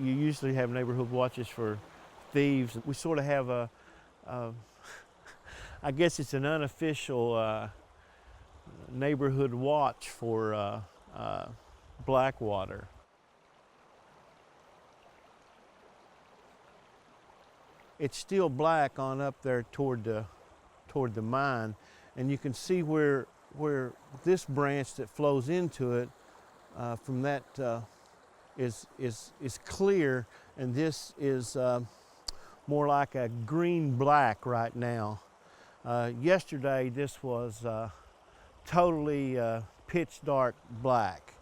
You usually have neighborhood watches for thieves. We sort of have I guess it's an unofficial neighborhood watch for Blackwater. It's still black on up there toward the mine, and you can see where this branch that flows into it from that is clear, and this is more like a green-black right now. Yesterday this was totally pitch dark black.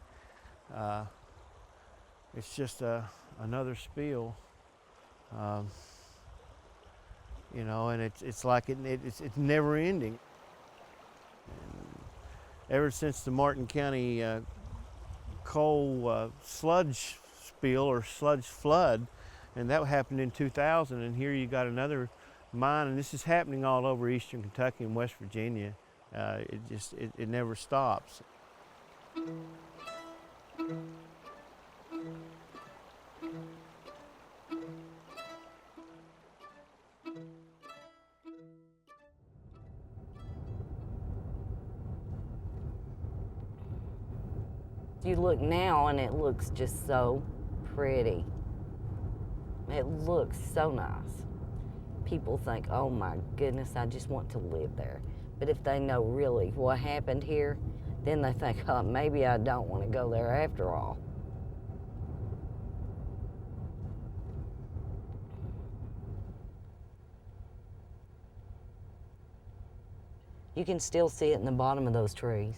It's just another spill, you know, and it's like it's never ending. And ever since the Martin County coal sludge spill or sludge flood, and that happened in 2000, and here you got another mine, and this is happening all over eastern Kentucky and West Virginia. It never stops. You look now and it looks just so pretty. It looks so nice. People think, oh my goodness, I just want to live there. But if they know really what happened here, then they think, oh, maybe I don't want to go there after all. You can still see it in the bottom of those trees.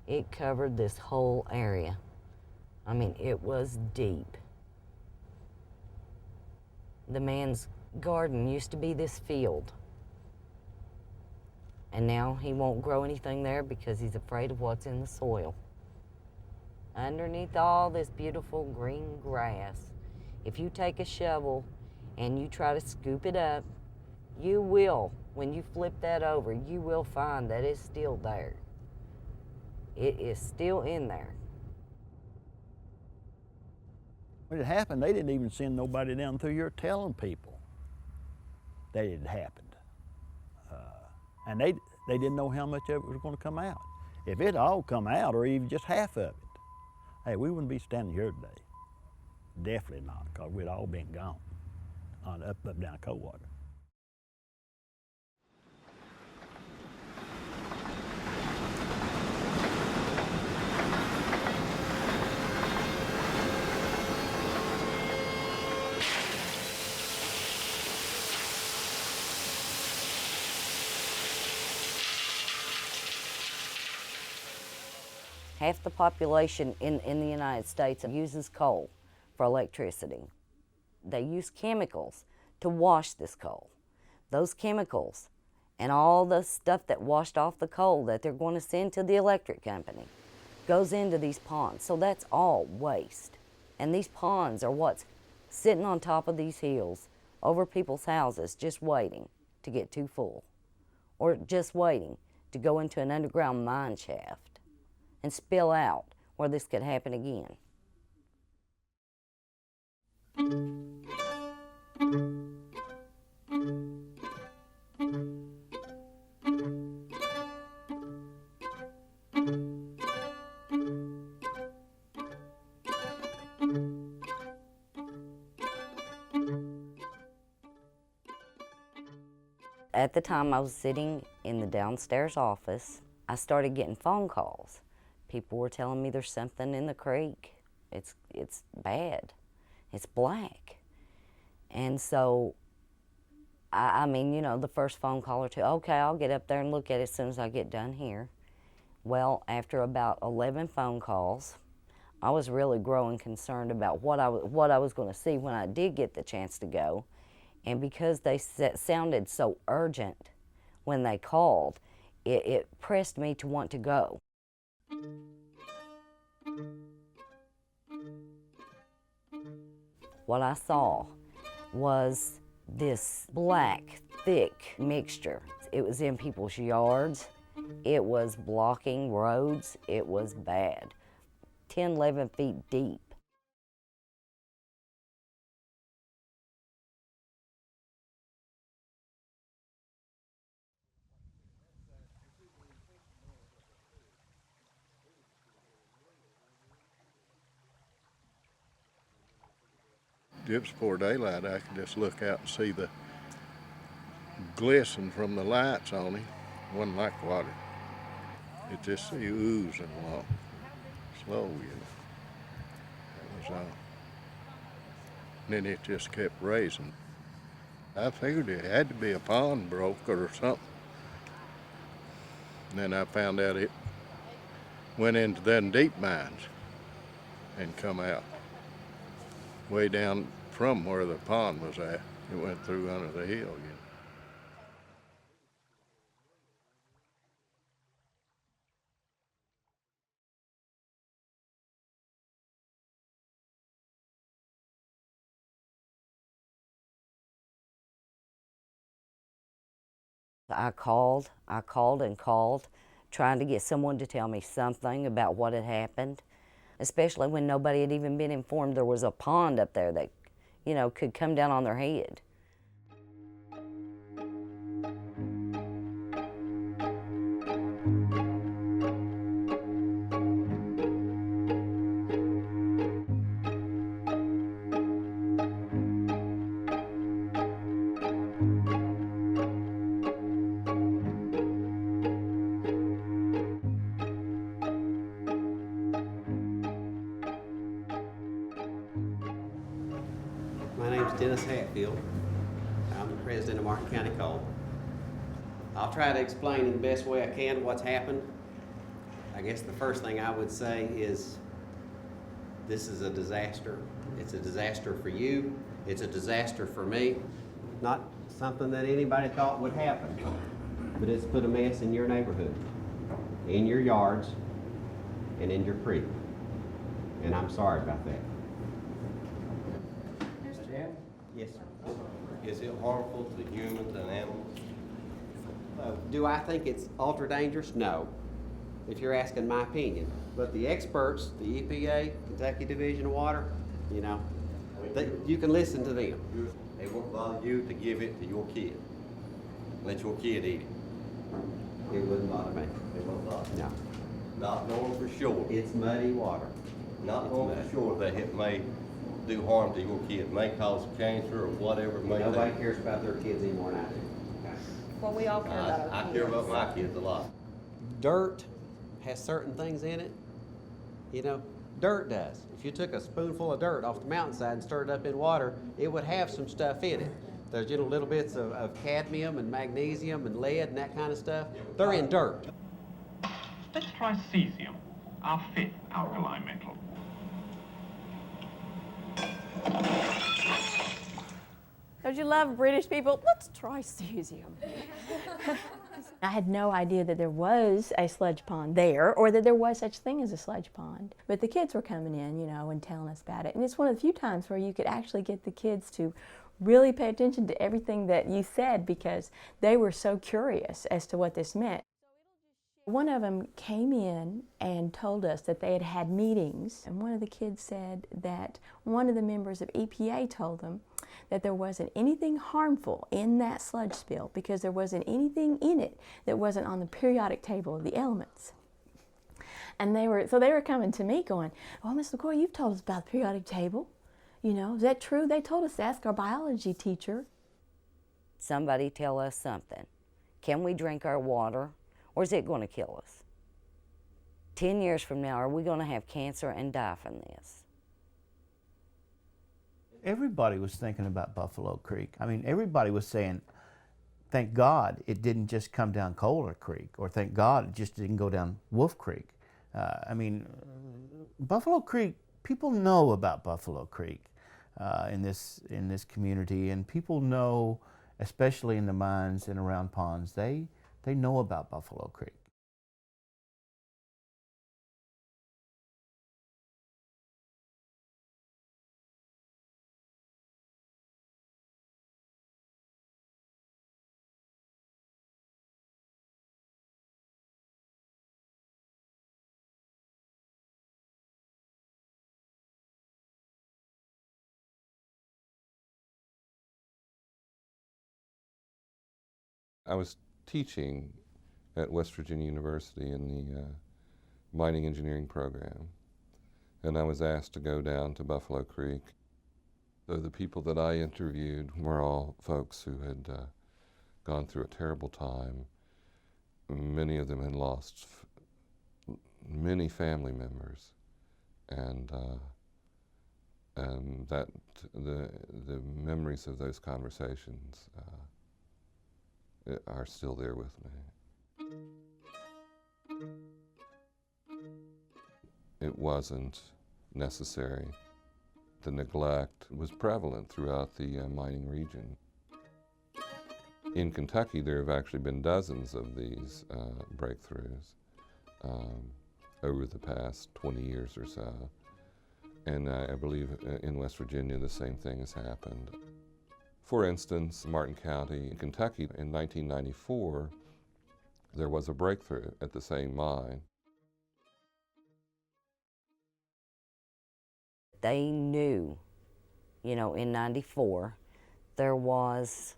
It covered this whole area. I mean, it was deep. The man's garden used to be this field. And now he won't grow anything there because he's afraid of what's in the soil. Underneath all this beautiful green grass, if you take a shovel and you try to scoop it up, you will, when you flip that over, you will find that it's still there. It is still in there. When it happened, they didn't even send nobody down through here telling people that it had happened. And they didn't know how much of it was going to come out. If it all come out, or even just half of it, hey, we wouldn't be standing here today. Definitely not, because we'd all been gone on up down Coldwater. Half the population in the United States uses coal for electricity. They use chemicals to wash this coal. Those chemicals and all the stuff that washed off the coal that they're going to send to the electric company goes into these ponds. So that's all waste. And these ponds are what's sitting on top of these hills over people's houses just waiting to get too full, or just waiting to go into an underground mine shaft and spill out where this could happen again. At the time I was sitting in the downstairs office, I started getting phone calls. People were telling me there's something in the creek. It's bad. It's black. And so, I mean, you know, the first phone call or two, okay, I'll get up there and look at it as soon as I get done here. Well, after about 11 phone calls, I was really growing concerned about what I was going to see when I did get the chance to go. And because they sounded so urgent when they called, it pressed me to want to go. What I saw was this black, thick mixture. It was in people's yards. It was blocking roads. It was bad. 10, 11 feet deep. Just before daylight, I could just look out and see the glisten from the lights on him. It wasn't like water. It just see oozing along, slow, you know. That was all. And then it just kept raising. I figured it had to be a pond broke or something. And then I found out it went into them deep mines and come out way down from where the pond was at. It went through under the hill, you know. I called and called, trying to get someone to tell me something about what had happened, especially when nobody had even been informed there was a pond up there that, you know, could come down on their head. My name's Dennis Hatfield. I'm the president of Martin County Coal. I'll try to explain in the best way I can what's happened. I guess the first thing I would say is this is a disaster. It's a disaster for you. It's a disaster for me. Not something that anybody thought would happen, but it's put a mess in your neighborhood, in your yards, and in your creek. And I'm sorry about that. Yes, sir. Is it harmful to humans and animals? Do I think it's ultra dangerous? No, if you're asking my opinion. But the experts, the EPA, Kentucky Division of Water, you know, you can listen to them. It won't bother you to give it to your kid. Let your kid eat it. It wouldn't bother me. It won't bother you. No. Not knowing for sure. It's muddy water. Not It's knowing muddy. for sure that it may do harm to your kid. May cause cancer or whatever it may do. Nobody cares about their kids anymore than I do. Well, we all care about our I kids. care about my kids a lot. Dirt has certain things in it. You know, dirt does. If you took a spoonful of dirt off the mountainside and stirred it up in water, it would have some stuff in it. There's, you know, little bits of cadmium and magnesium and lead and that kind of stuff. They're in dirt. Let's try cesium, our fifth alkali metal. Don't you love British people? Let's try cesium. I had no idea that there was a sludge pond there or that there was such thing as a sludge pond. But the kids were coming in, you know, and telling us about it. And it's one of the few times where you could actually get the kids to really pay attention to everything that you said because they were so curious as to what this meant. One of them came in and told us that they had had meetings, and one of the kids said that one of the members of EPA told them that there wasn't anything harmful in that sludge spill because there wasn't anything in it that wasn't on the periodic table of the elements. And they were coming to me going, "Oh, Miss LaCour, you've told us about the periodic table. You know, is that true? They told us to ask our biology teacher." Somebody tell us something. Can we drink our water? Or is it going to kill us? 10 years from now, are we going to have cancer and die from this? Everybody was thinking about Buffalo Creek. I mean, everybody was saying, thank God it didn't just come down Kohler Creek, or thank God it just didn't go down Wolf Creek. Buffalo Creek, people know about Buffalo Creek in this community, and people know, especially in the mines and around ponds, they know about Buffalo Creek. I was teaching at West Virginia University in the mining engineering program, and I was asked to go down to Buffalo Creek. So the people that I interviewed were all folks who had gone through a terrible time. Many of them had lost many family members, and that the memories of those conversations are still there with me. It wasn't necessary. The neglect was prevalent throughout the mining region. In Kentucky, there have actually been dozens of these breakthroughs over the past 20 years or so. And I believe in West Virginia the same thing has happened. For instance, Martin County in Kentucky in 1994, there was a breakthrough at the same mine. They knew, you know, in '94, there was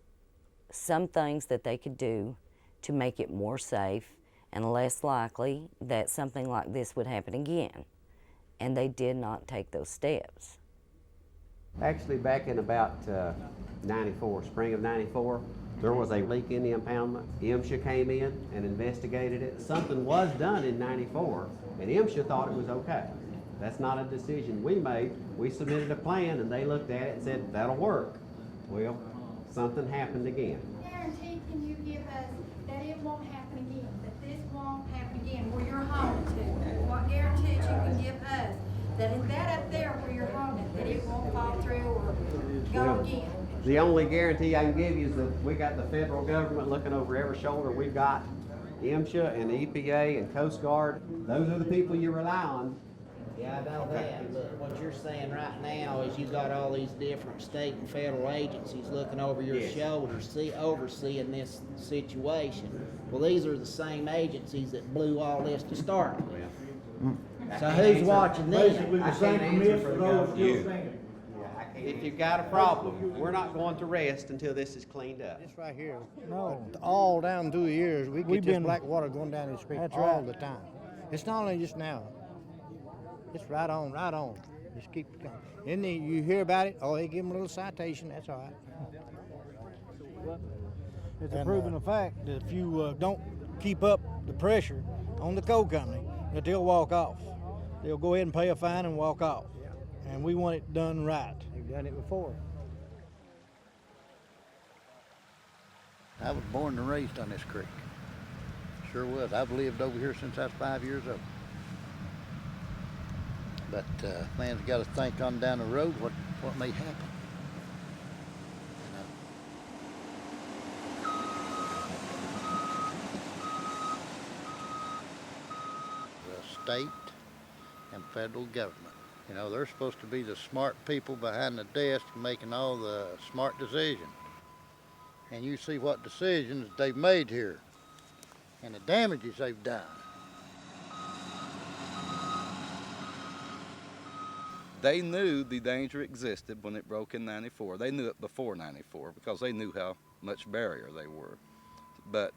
some things that they could do to make it more safe and less likely that something like this would happen again. And they did not take those steps. Actually, back in about 94, spring of 94, there was a leak in the impoundment. MSHA came in and investigated it. Something was done in 94, and MSHA thought it was okay. That's not a decision we made. We submitted a plan, and they looked at it and said, that'll work. Well, something happened again. What guarantee can you give us that it won't happen again, that this won't happen again where you're home to? What guarantees you can give us that is that up there where you're home, that it won't fall through or go again? The only guarantee I can give you is that we got the federal government looking over every shoulder. We've got MSHA and the EPA and Coast Guard. Those are the people you rely on. Yeah, I know that, but what you're saying right now is you got all these different state and federal agencies looking over your shoulder, overseeing this situation. Well, these are the same agencies that blew all this to start with. So who's watching this? I can't answer for the government. If you've got a problem, we're not going to rest until this is cleaned up. This right here, no, all down through the years, we get this black water going down this creek all the time. It's not only just now. It's right on, right on. Just keep it coming. And then you hear about it, oh, they give them a little citation, that's all right. It's a proven fact that if you don't keep up the pressure on the coal company, that they'll walk off. They'll go ahead and pay a fine and walk off. And we want it done right. They've done it before. I was born and raised on this creek. Sure was. I've lived over here since I was 5 years old. But man's got to think on down the road what may happen. The state and federal government, you know, they're supposed to be the smart people behind the desk making all the smart decisions. And you see what decisions they've made here and the damages they've done. They knew the danger existed when it broke in '94. They knew it before '94 because they knew how much barrier they were. But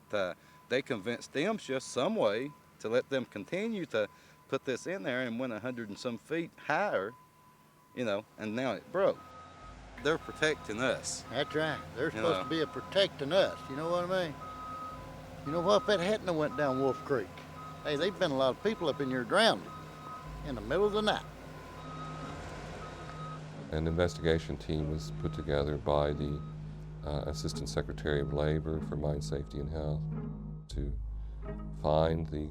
they convinced them just some way to let them continue to put this in there and went 100 and some feet higher, you know, and now it broke. They're protecting us. That's right. They're supposed to be protecting us. You know what I mean? You know what? If that hadn't went down Wolf Creek, hey, there've been a lot of people up in here drowned in the middle of the night. An investigation team was put together by the Assistant Secretary of Labor for Mine Safety and Health to find the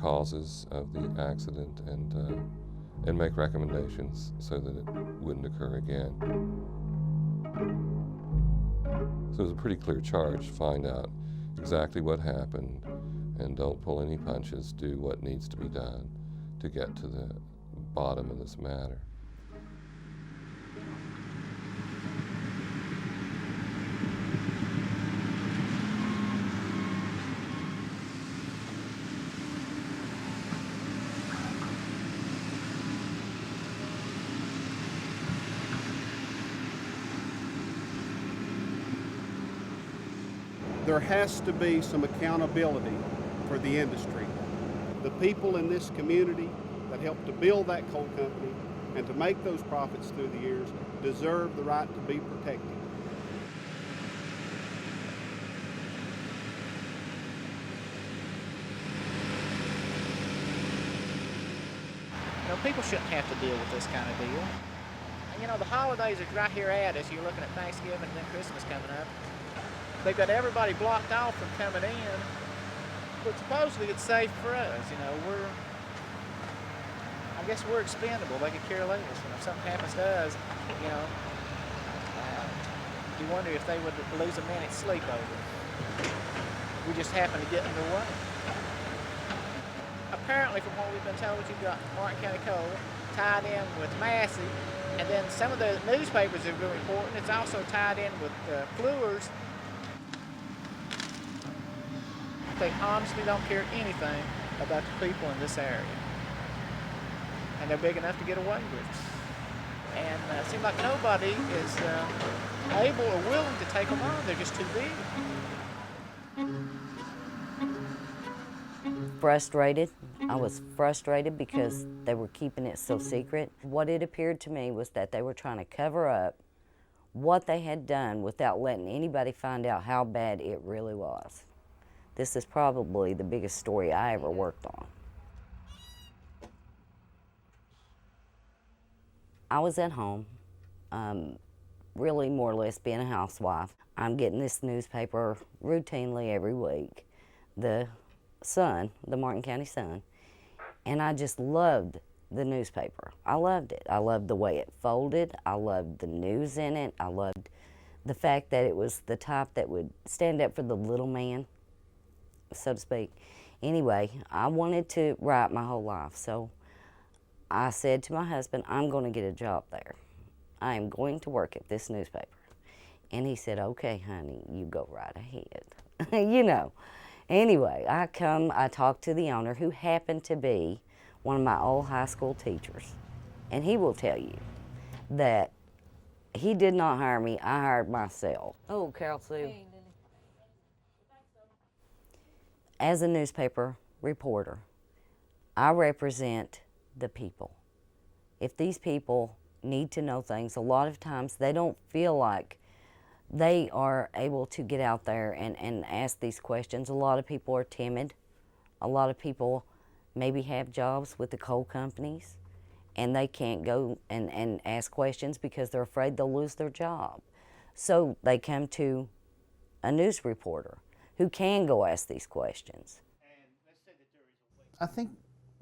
causes of the accident and make recommendations so that it wouldn't occur again. So it was a pretty clear charge to find out exactly what happened and don't pull any punches, do what needs to be done to get to the bottom of this matter. there has to be some accountability for the industry. The people in this community that helped to build that coal company and to make those profits through the years deserve the right to be protected. You know, people shouldn't have to deal with this kind of deal. And, you know, the holidays are right here at us. You're looking at Thanksgiving and then Christmas coming up. They've got everybody blocked off from coming in, but supposedly it's safe for us. You know, I guess we're expendable. They could care less. You know, if something happens to us, you know, you wonder if they would lose a minute's sleep over. We just happen to get in their way. Apparently, from what we've been told, you've got Martin County Coal tied in with Massey, and then some of the newspapers have been reporting it's also tied in with Fluors. They honestly don't care anything about the people in this area, and they're big enough to get away with it. And it seems like nobody is able or willing to take them on. They're just too big. Frustrated. I was frustrated because they were keeping it so secret. What it appeared to me was that they were trying to cover up what they had done without letting anybody find out how bad it really was. This is probably the biggest story I ever worked on. I was at home, really more or less being a housewife. I'm getting this newspaper routinely every week, the Sun, the Martin County Sun, and I just loved the newspaper. I loved it. I loved the way it folded. I loved the news in it. I loved the fact that it was the type that would stand up for the little man, so to speak. Anyway, I wanted to write my whole life, so I said to my husband, I'm going to get a job there. I am going to work at this newspaper. And he said, okay, honey, you go right ahead. You know. Anyway, I talked to the owner, who happened to be one of my old high school teachers. And he will tell you that he did not hire me, I hired myself. Oh, Carol Sue. As a newspaper reporter, I represent the people. If these people need to know things, a lot of times they don't feel like they are able to get out there and ask these questions. A lot of people are timid. A lot of people maybe have jobs with the coal companies and they can't go and ask questions because they're afraid they'll lose their job. So they come to a news reporter who can go ask these questions. I think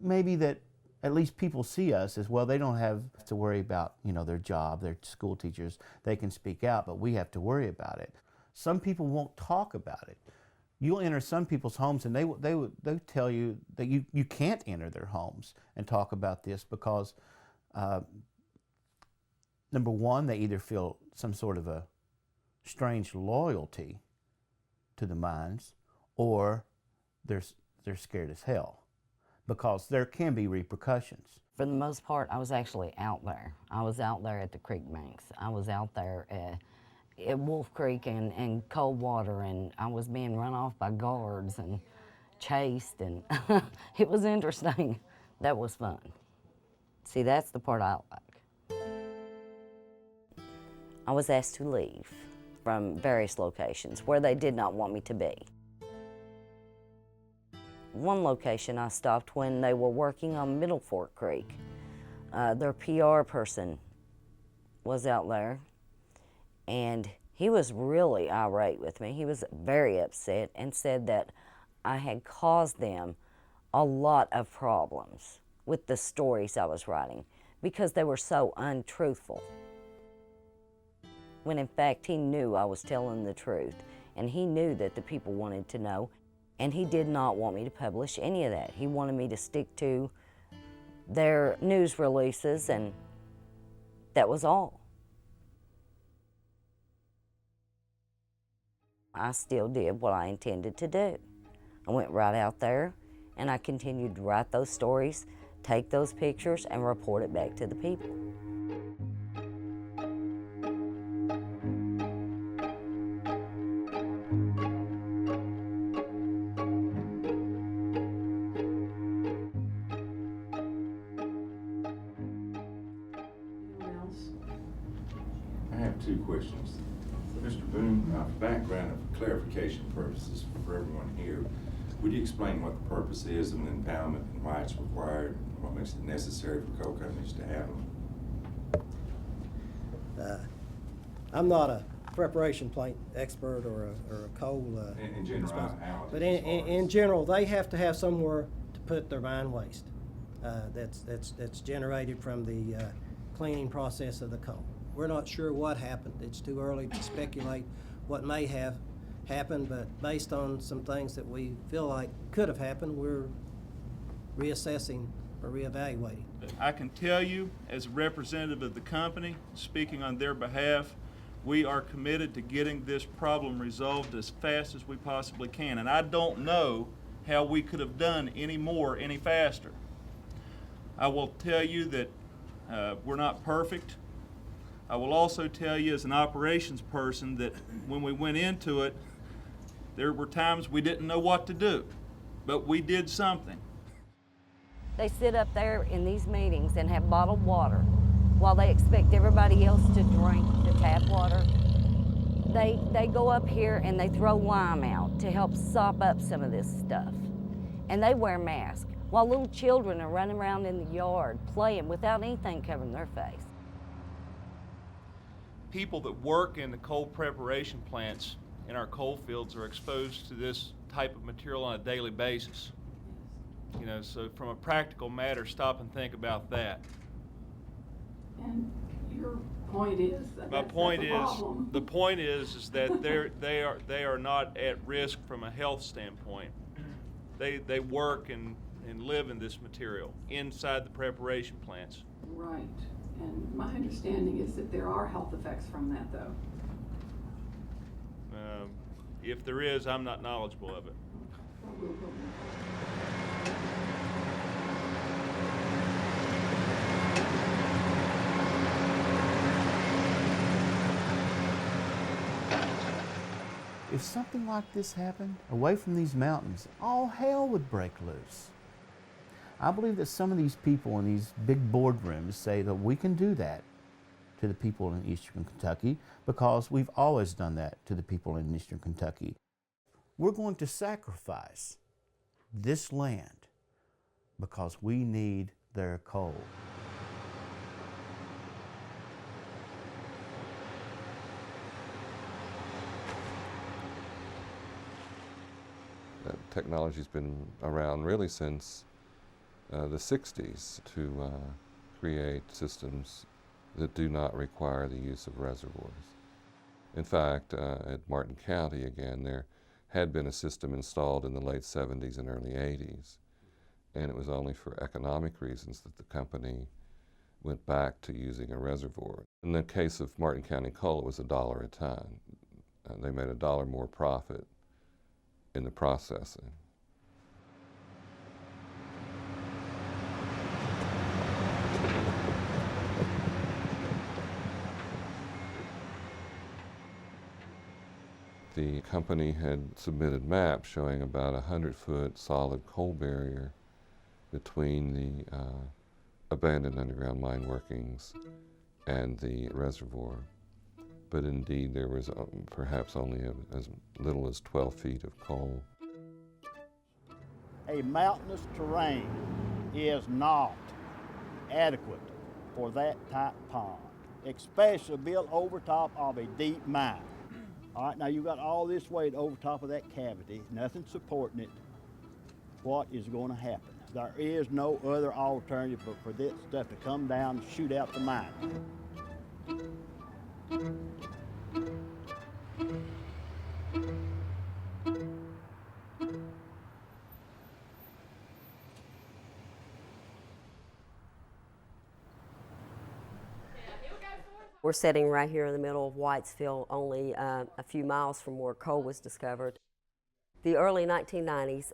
maybe that at least people see us as, well, they don't have to worry about, you know, their job, their school teachers. They can speak out, but we have to worry about it. Some people won't talk about it. You'll enter some people's homes and they tell you that you can't enter their homes and talk about this because, number one, they either feel some sort of a strange loyalty to the mines, or they're scared as hell, because there can be repercussions. For the most part, I was actually out there. I was out there at the creek banks. I was out there at Wolf Creek and Coldwater, and I was being run off by guards and chased, and it was interesting. That was fun. See, that's the part I like. I was asked to leave from various locations where they did not want me to be. One location I stopped when they were working on Middle Fork Creek. Their PR person was out there, and he was really irate with me. He was very upset and said that I had caused them a lot of problems with the stories I was writing because they were so untruthful. When in fact he knew I was telling the truth, and he knew that the people wanted to know. And he did not want me to publish any of that. He wanted me to stick to their news releases, and that was all. I still did what I intended to do. I went right out there and I continued to write those stories, take those pictures, and report it back to the people. two questions. Mr. Boone, for background and clarification purposes for everyone here, would you explain what the purpose is of an impoundment and why it's required, and what makes it necessary for coal companies to have them? I'm not a preparation plant expert or a coal In general, but in general, they have to have somewhere to put their mine waste that's generated from the cleaning process of the coal. We're not sure what happened. It's too early to speculate what may have happened, but based on some things that we feel like could have happened, we're reassessing or reevaluating. I can tell you, as a representative of the company, speaking on their behalf, we are committed to getting this problem resolved as fast as we possibly can. And I don't know how we could have done any more, any faster. I will tell you that we're not perfect. I will also tell you as an operations person that when we went into it, there were times we didn't know what to do, but we did something. They sit up there in these meetings and have bottled water while they expect everybody else to drink the tap water. They go up here and they throw lime out to help sop up some of this stuff. And they wear masks while little children are running around in the yard playing without anything covering their face. People that work in the coal preparation plants in our coal fields are exposed to this type of material on a daily basis. You know, so from a practical matter, stop and think about that. And your point is that My point that's is, a problem. the point is that they are not at risk from a health standpoint. They work and live in this material inside the preparation plants. Right. And my understanding is that there are health effects from that, though. If there is, I'm not knowledgeable of it. If something like this happened away from these mountains, all hell would break loose. I believe that some of these people in these big boardrooms say that we can do that to the people in eastern Kentucky because we've always done that to the people in eastern Kentucky. We're going to sacrifice this land because we need their coal. Technology's been around really since the 60s to create systems that do not require the use of reservoirs. In fact, at Martin County again, there had been a system installed in the late 70s and early 80s, and it was only for economic reasons that the company went back to using a reservoir. In the case of Martin County Coal, it was $1 a ton. They made $1 more profit in the processing. The company had submitted maps showing about a 100-foot solid coal barrier between the abandoned underground mine workings and the reservoir. But indeed there was perhaps only as little as 12 feet of coal. A mountainous terrain is not adequate for that type pond, especially built over top of a deep mine. All right, now you got all this weight over top of that cavity, nothing supporting it. What is going to happen? There is no other alternative but for this stuff to come down and shoot out the mine. We're sitting right here in the middle of Whitesville, only a few miles from where coal was discovered. The early 1990s,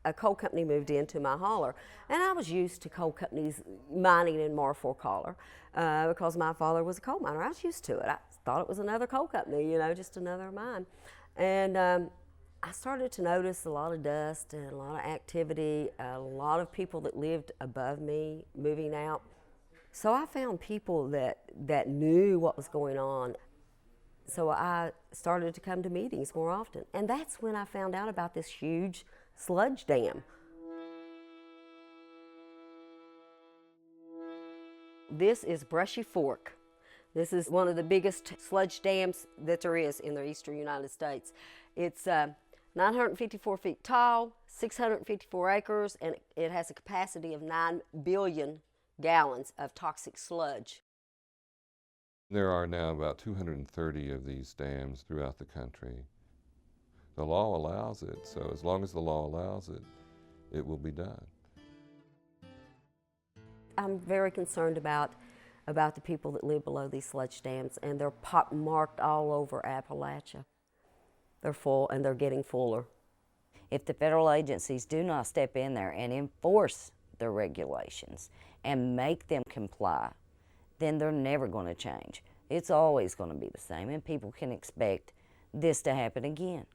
a coal company moved into my holler, and I was used to coal companies mining in Marfork Holler because my father was a coal miner. I was used to it. I thought it was another coal company, you know, just another mine. And I started to notice a lot of dust and a lot of activity, a lot of people that lived above me moving out. So I found people that knew what was going on. So I started to come to meetings more often. And that's when I found out about this huge sludge dam. This is Brushy Fork. This is one of the biggest sludge dams that there is in the eastern United States. It's 954 feet tall, 654 acres, and it has a capacity of 9 billion gallons of toxic sludge. There are now about 230 of these dams throughout the country. The law allows it, so as long as the law allows it, it will be done. I'm very concerned about the people that live below these sludge dams, and they're marked all over Appalachia. They're full, and they're getting fuller. If the federal agencies do not step in there and enforce the regulations and make them comply, then they're never going to change. It's always going to be the same, and people can expect this to happen again.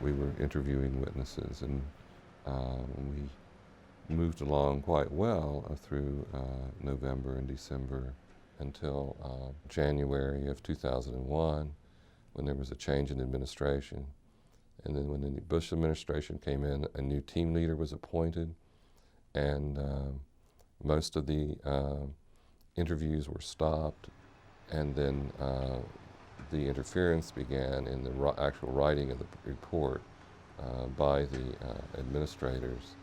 We were interviewing witnesses, and we moved along quite well through November and December until January of 2001, when there was a change in administration. And then when the Bush administration came in, a new team leader was appointed, and most of the interviews were stopped, and then the interference began in the actual writing of the report by the administrators,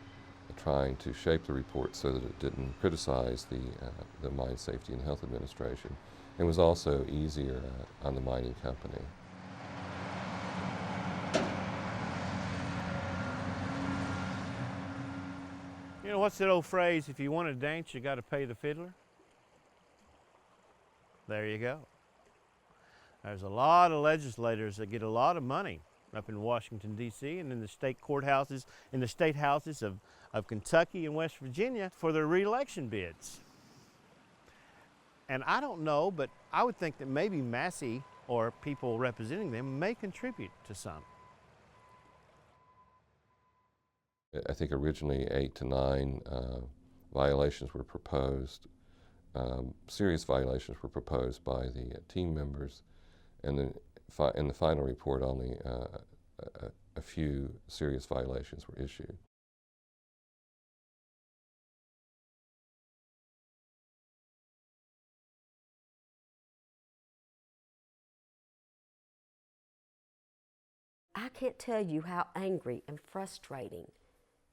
trying to shape the report so that it didn't criticize the Mine Safety and Health Administration. It was also easier on the mining company. You know, what's that old phrase, if you want to dance, you got to pay the fiddler? There you go. There's a lot of legislators that get a lot of money up in Washington, D.C. and in the state courthouses, in the state houses of Kentucky and West Virginia for their re-election bids. And I don't know, but I would think that maybe Massey or people representing them may contribute to some. I think originally 8 to 9 violations were proposed. Serious violations were proposed by the team members, and then in the final report only a few serious violations were issued. I can't tell you how angry and frustrating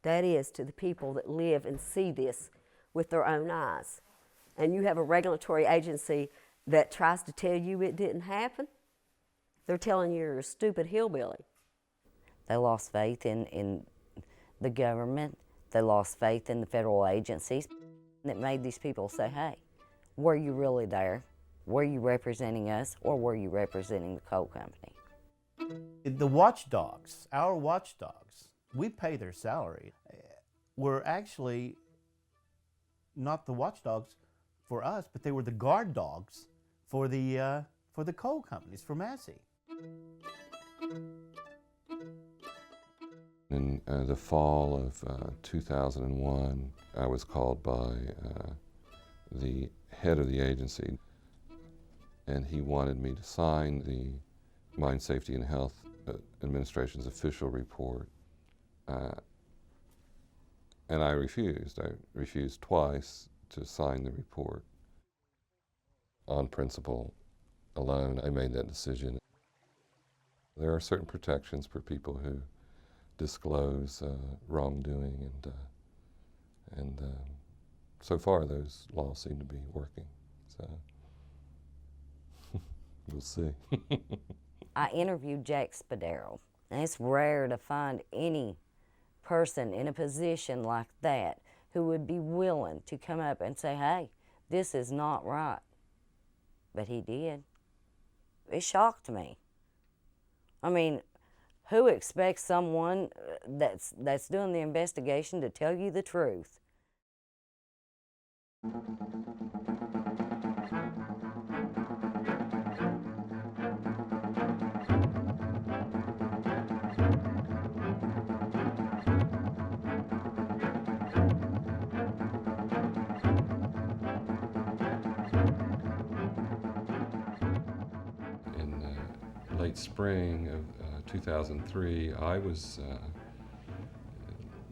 that is to the people that live and see this with their own eyes. And you have a regulatory agency that tries to tell you it didn't happen. They're telling you you're a stupid hillbilly. They lost faith in the government. They lost faith in the federal agencies. That made these people say, hey, were you really there? Were you representing us, or were you representing the coal company? The watchdogs, our watchdogs, we pay their salary, were actually not the watchdogs for us, but they were the guard dogs for the coal companies, for Massey. In the fall of 2001, I was called by the head of the agency, and he wanted me to sign the Mine Safety and Health Administration's official report. And I refused. I refused twice to sign the report. On principle alone, I made that decision. There are certain protections for people who disclose wrongdoing, and so far those laws seem to be working. So we'll see. I interviewed Jack Spadaro, and it's rare to find any person in a position like that who would be willing to come up and say, hey, this is not right. But he did. It shocked me. I mean, who expects someone that's doing the investigation to tell you the truth? Late spring of 2003, I was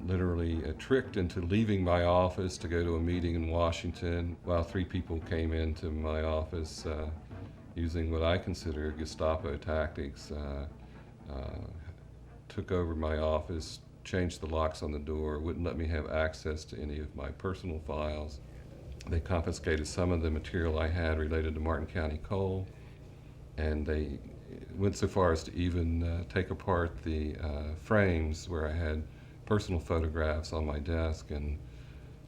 literally tricked into leaving my office to go to a meeting in Washington while 3 people came into my office using what I consider Gestapo tactics. Took over my office, changed the locks on the door, wouldn't let me have access to any of my personal files. They confiscated some of the material I had related to Martin County coal, and they went so far as to even take apart the frames where I had personal photographs on my desk and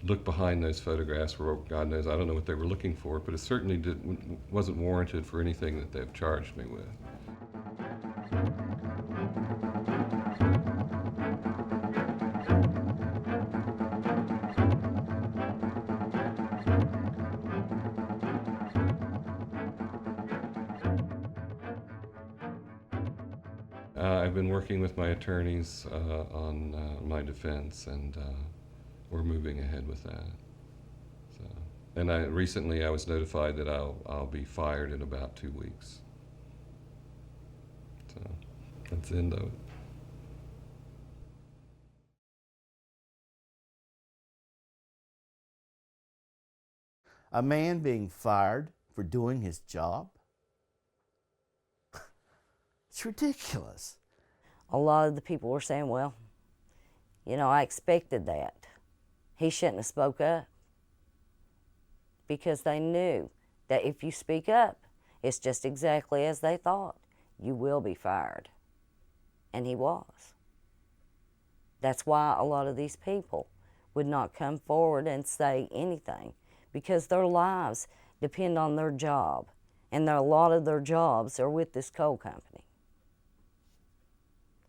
look behind those photographs where God knows I don't know what they were looking for, but it certainly wasn't warranted for anything that they've charged me with. I've been working with my attorneys on my defense, and we're moving ahead with that. So, and recently I was notified that I'll be fired in about 2 weeks. So that's the end of it. A man being fired for doing his job? It's ridiculous. A lot of the people were saying, well, you know, I expected that. He shouldn't have spoke up. Because they knew that if you speak up, it's just exactly as they thought. You will be fired. And he was. That's why a lot of these people would not come forward and say anything, because their lives depend on their job. And a lot of their jobs are with this coal company.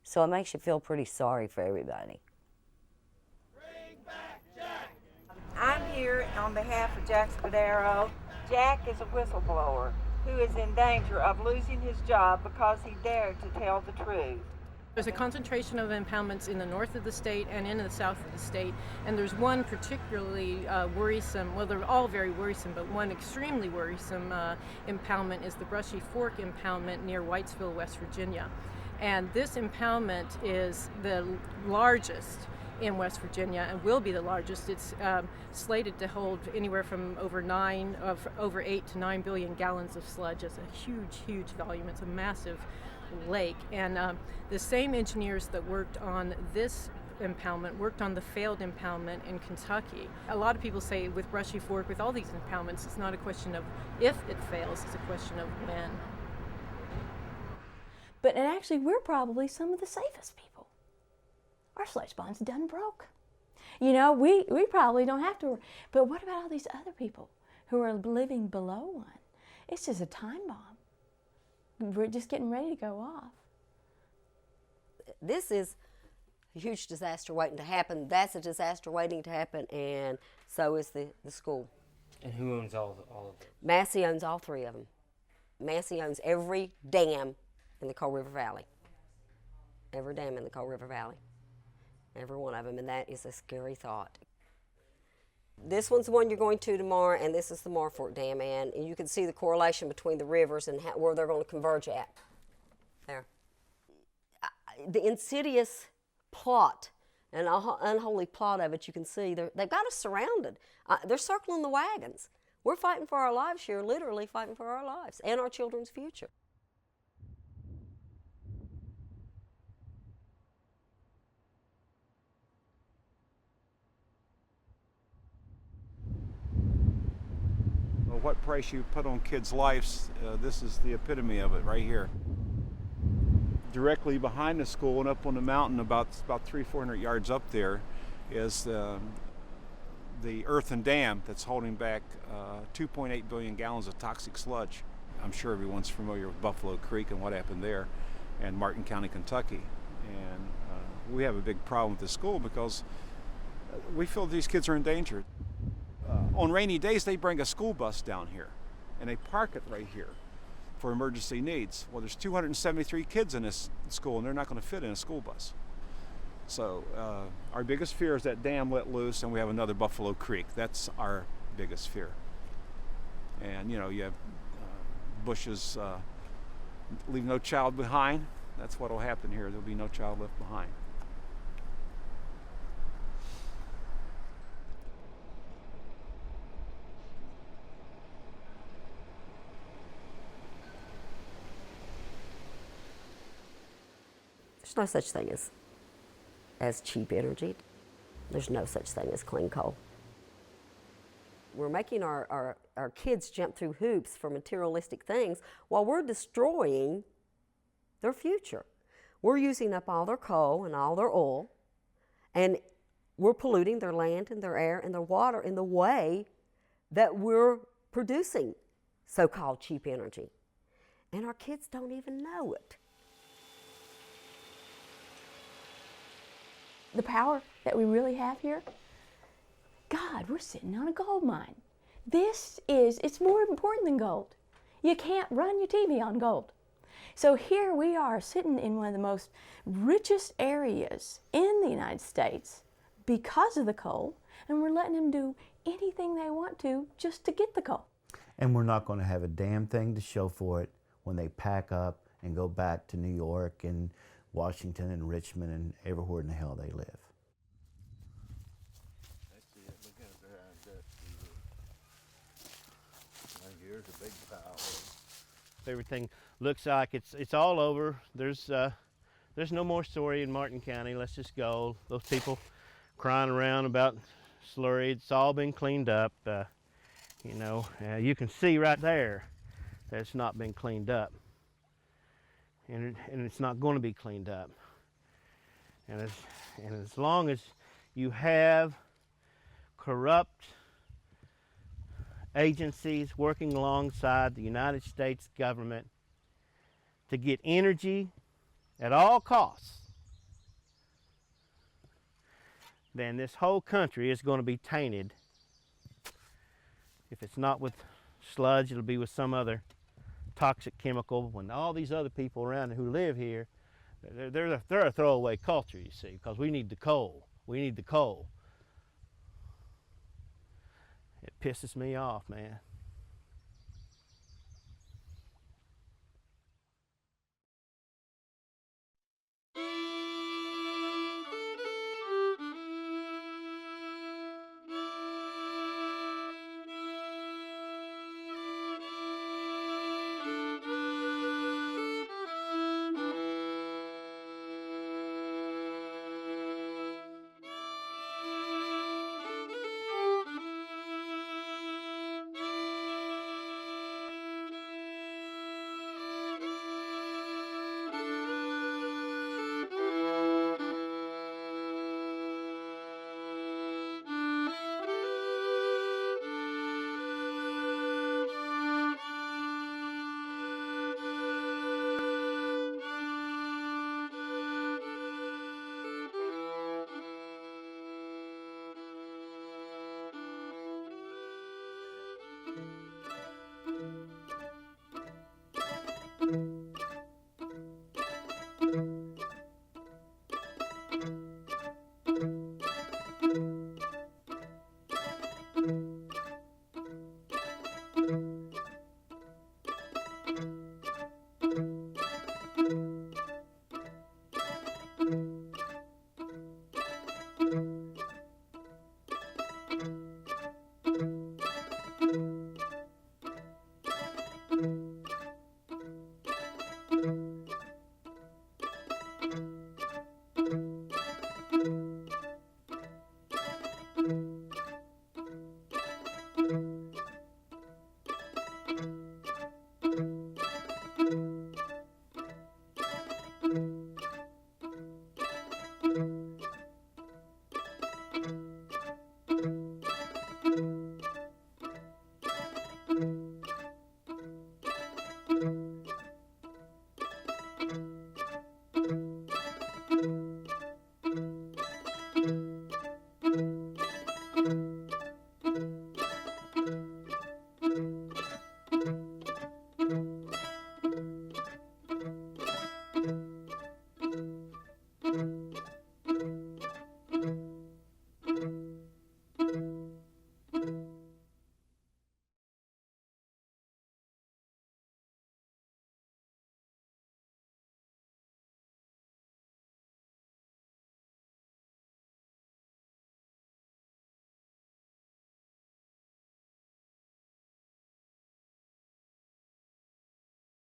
So it makes you feel pretty sorry for everybody. I'm here on behalf of Jack Spadaro. Jack is a whistleblower who is in danger of losing his job because he dared to tell the truth. There's a concentration of impoundments in the north of the state and in the south of the state, and there's one particularly worrisome, well, they're all very worrisome, but one extremely worrisome impoundment is the Brushy Fork impoundment near Whitesville, West Virginia. And this impoundment is the largest in West Virginia and will be the largest. It's slated to hold anywhere from over 8 to 9 billion gallons of sludge. It's a huge, huge volume. It's a massive lake. And the same engineers that worked on this impoundment worked on the failed impoundment in Kentucky. A lot of people say with Brushy Fork, with all these impoundments, it's not a question of if it fails, it's a question of when. And actually, we're probably some of the safest people. Our sludge pond's done broke. You know, we probably don't have to, but what about all these other people who are living below one? It's just a time bomb. We're just getting ready to go off. This is a huge disaster waiting to happen. That's a disaster waiting to happen, and so is the school. And who owns all of them? Massey owns all 3 of them. Massey owns every dam in the Coal River Valley. Every dam in the Coal River Valley. Every one of them, and that is a scary thought. This one's the one you're going to tomorrow, and this is the Marfork Dam, and you can see the correlation between the rivers and where they're going to converge at. There. The insidious plot, an unholy plot of it, you can see, they've got us surrounded. They're circling the wagons. We're fighting for our lives here, literally fighting for our lives and our children's future. What price you put on kids' lives, this is the epitome of it right here. Directly behind the school and up on the mountain about 300-400 yards up there is the earthen dam that's holding back 2.8 billion gallons of toxic sludge. I'm sure everyone's familiar with Buffalo Creek and what happened there, and Martin County, Kentucky. And we have a big problem with the school because we feel these kids are in danger. On rainy days, they bring a school bus down here, and they park it right here for emergency needs. Well, there's 273 kids in this school, and they're not going to fit in a school bus. So our biggest fear is that dam let loose, and we have another Buffalo Creek. That's our biggest fear. And you know, you have Bush's leave no child behind. That's what will happen here. There'll be no child left behind. There's no such thing as cheap energy. There's no such thing as clean coal. We're making our kids jump through hoops for materialistic things while we're destroying their future. We're using up all their coal and all their oil, and we're polluting their land and their air and their water in the way that we're producing so-called cheap energy. And our kids don't even know it. The power that we really have here, God, we're sitting on a gold mine. It's more important than gold. You can't run your TV on gold. So here we are sitting in one of the most richest areas in the United States because of the coal, and we're letting them do anything they want to just to get the coal. And we're not going to have a damn thing to show for it when they pack up and go back to New York and Washington and Richmond and everywhere in the hell they live. Here's a big pile. Everything looks like it's all over. There's no more story in Martin County. Let's just go. Those people crying around about slurry, it's all been cleaned up. You know, you can see right there that it's not been cleaned up. And it's not going to be cleaned up. And as long as you have corrupt agencies working alongside the United States government to get energy at all costs, then this whole country is going to be tainted. If it's not with sludge, it'll be with some other toxic chemical. When all these other people around who live here, they're a throwaway culture, you see, because we need the coal. We need the coal. It pisses me off, man.